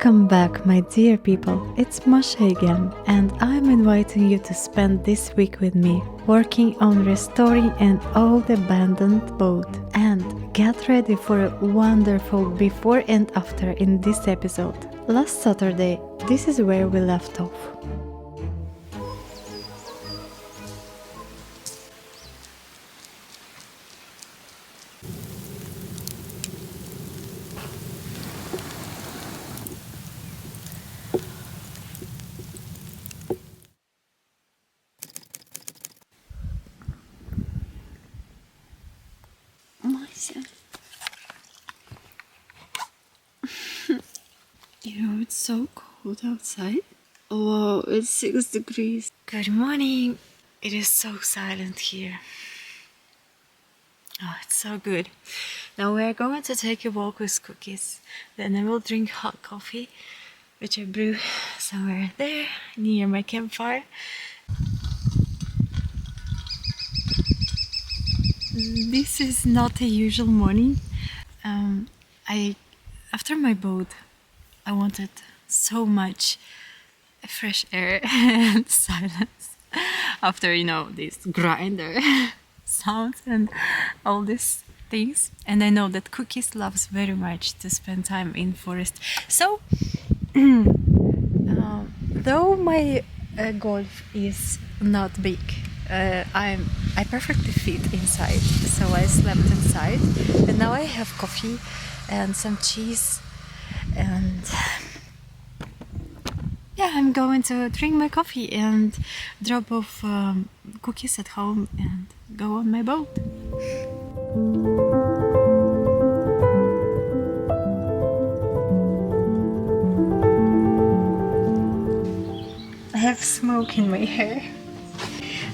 Welcome back, my dear people. It's Masha again, and I'm inviting you to spend this week with me, working on restoring an old abandoned boat. And get ready for a wonderful before and after in this episode. Last Saturday, this is where we left off. It's so cold outside. Oh, it's 6 degrees. Good morning. It is so silent here. Oh, it's so good. Now we're going to take a walk with cookies. Then I will drink hot coffee, which I brew somewhere there near my campfire. This is not a usual morning. After my boat, I wanted so much fresh air and silence after, this grinder sounds and all these things. And I know that Cookies loves very much to spend time in forest. So, though my golf is not big, I perfectly fit inside. So I slept inside, and now I have coffee and some cheese. And yeah, I'm going to drink my coffee and drop off Cookies at home and go on my boat. I have smoke in my hair.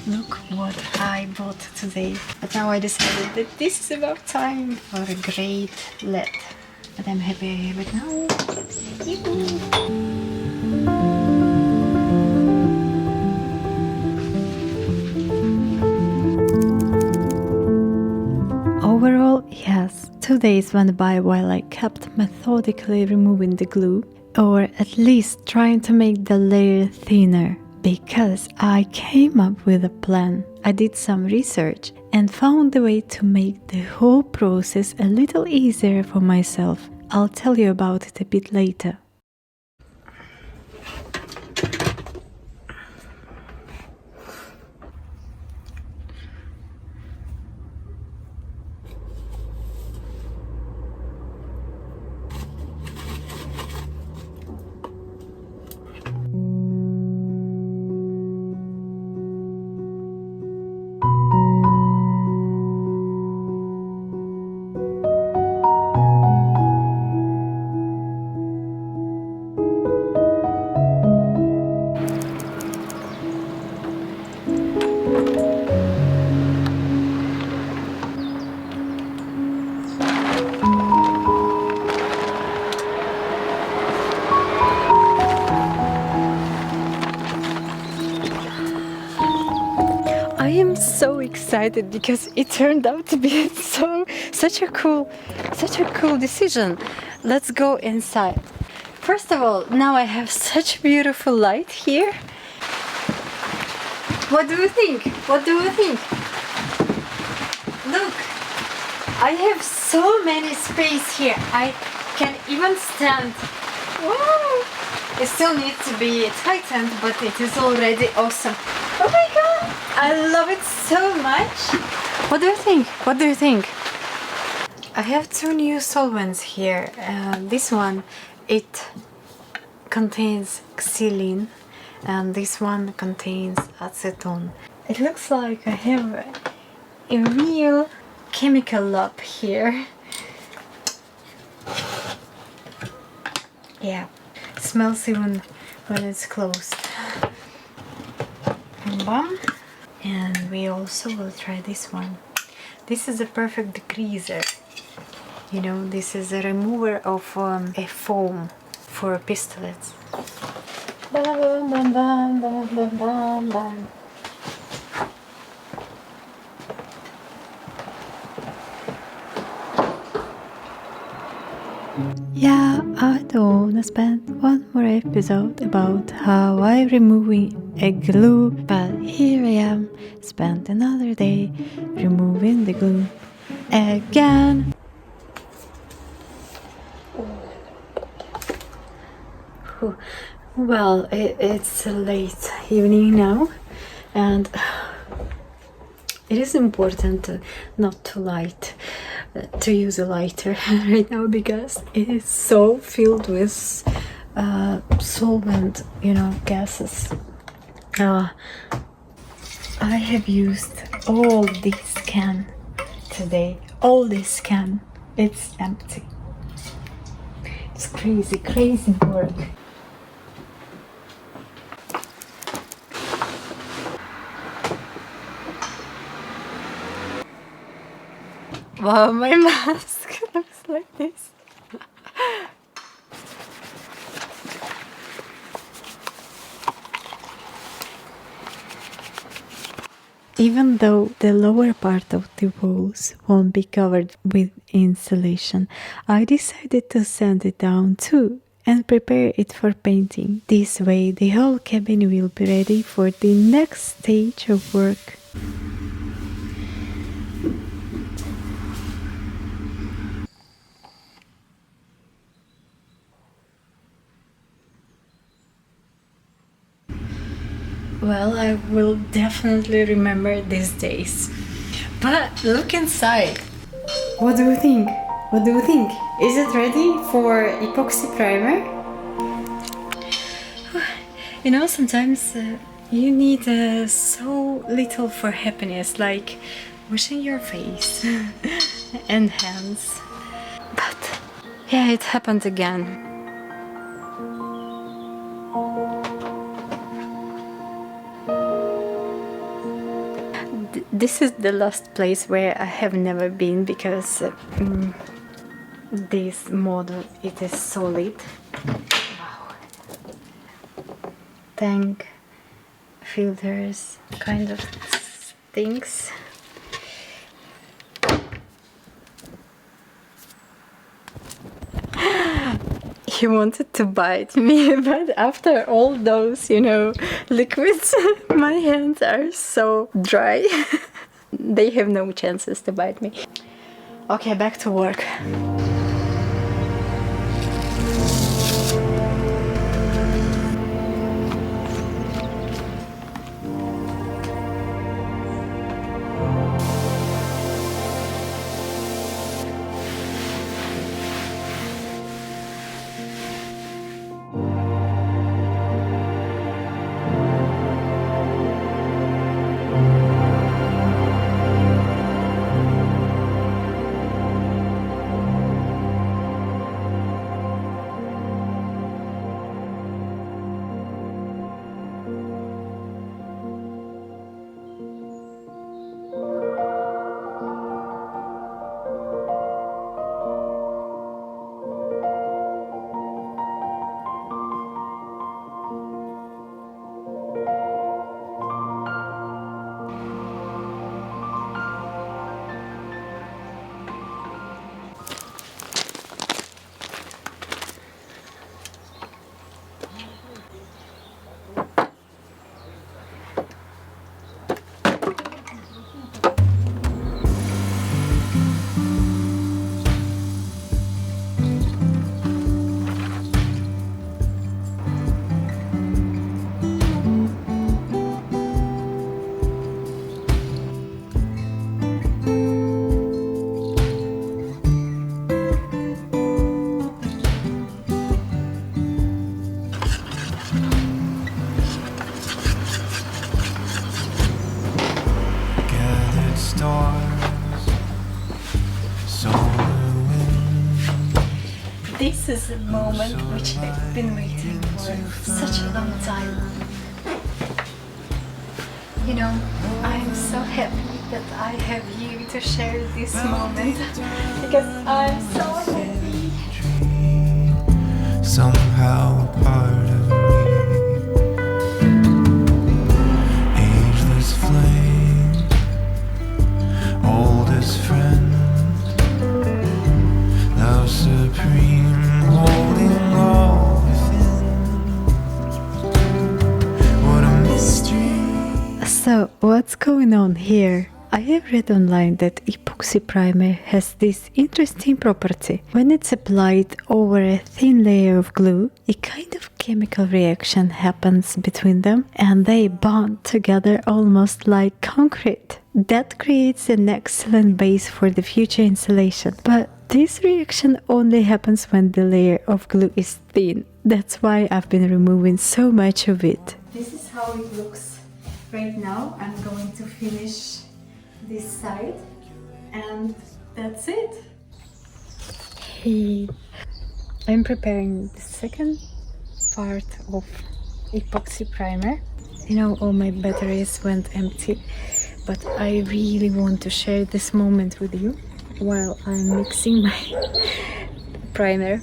Look what I bought today. But now I decided that this is about time for a great LED. But I'm happy I have it now. Overall, yes, 2 days went by while I kept methodically removing the glue, or at least trying to make the layer thinner, because I came up with a plan. I did some research and found a way to make the whole process a little easier for myself. I'll tell you about it a bit later. I am so excited because it turned out to be such a cool decision. Let's go inside. First of all, now I have such beautiful light here. What do you think? What do you think? Look, I have so many space here. I can even stand. Wow! It still needs to be tightened, but it is already awesome. Oh my god! I love it so much. What do you think? What do you think? I have 2 new solvents here. This one, it contains xylene, and this one contains acetone. It looks like I have a real chemical lab here. Yeah, it smells even when it's closed. Bum. And we also will try this one. This is a perfect degreaser. This is a remover of a foam for pistolets. Bam, bam, bam, bam, bam, bam, bam. Yeah, I don't wanna spend one more episode about how I'm removing a glue, but here I am, spent another day removing the glue again. Well, it's late evening now, and it is important not to light, to use a lighter right now because it is so filled with solvent, gases. I have used all this can today. All this can. It's empty. It's crazy, crazy work. Wow, my mask looks like this. Even though the lower part of the walls won't be covered with insulation, I decided to sand it down too and prepare it for painting. This way the whole cabin will be ready for the next stage of work. Well, I will definitely remember these days. But look inside. What do you think? What do you think? Is it ready for epoxy primer? Sometimes you need so little for happiness, like washing your face and hands. But yeah, it happened again. This is the last place where I have never been because this model, it is solid. Wow. Tank filters kind of things. He wanted to bite me, but after all those, liquids, my hands are so dry. They have no chances to bite me. Okay, back to work. This is a moment which I've been waiting for such a long time. I'm so happy that I have you to share this moment because I'm so happy. Somehow a part of me, ageless flame, oldest friend, love supreme. what's going on here? I have read online that epoxy primer has this interesting property. When it's applied over a thin layer of glue, a kind of chemical reaction happens between them and they bond together almost like concrete. That creates an excellent base for the future insulation. But this reaction only happens when the layer of glue is thin. That's why I've been removing so much of it. This is how it looks right now. I'm going to finish this side and that's it. Hey, I'm preparing the second part of epoxy primer. You know, all my batteries went empty, but I really want to share this moment with you while I'm mixing my primer.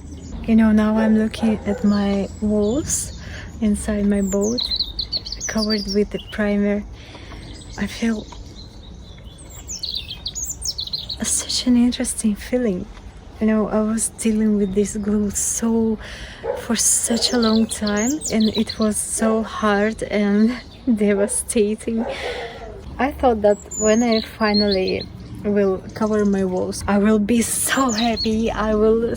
You know, now I'm looking at my walls inside my boat covered with the primer. I feel such an interesting feeling. You know, I was dealing with this glue for such a long time, and it was so hard and devastating. I thought that when I finally will cover my walls, I will be so happy. I will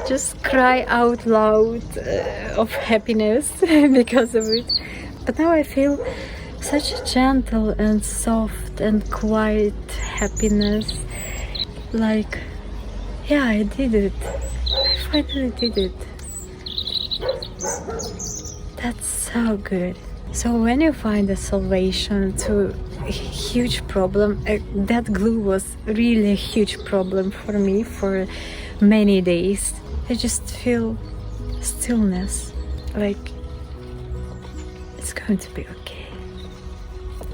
just cry out loud of happiness because of it. But now I feel such a gentle and soft and quiet happiness. Like, yeah, I did it. I finally did it. That's so good. So when you find a solution to a huge problem, that glue was really a huge problem for me for many days. I just feel stillness, like it's going to be okay.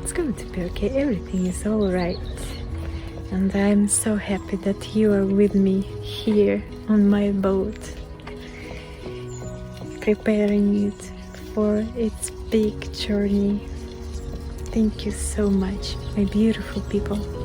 It's going to be okay. Everything is all right. And I'm so happy that you are with me here on my boat, preparing it for its big journey. Thank you so much, my beautiful people.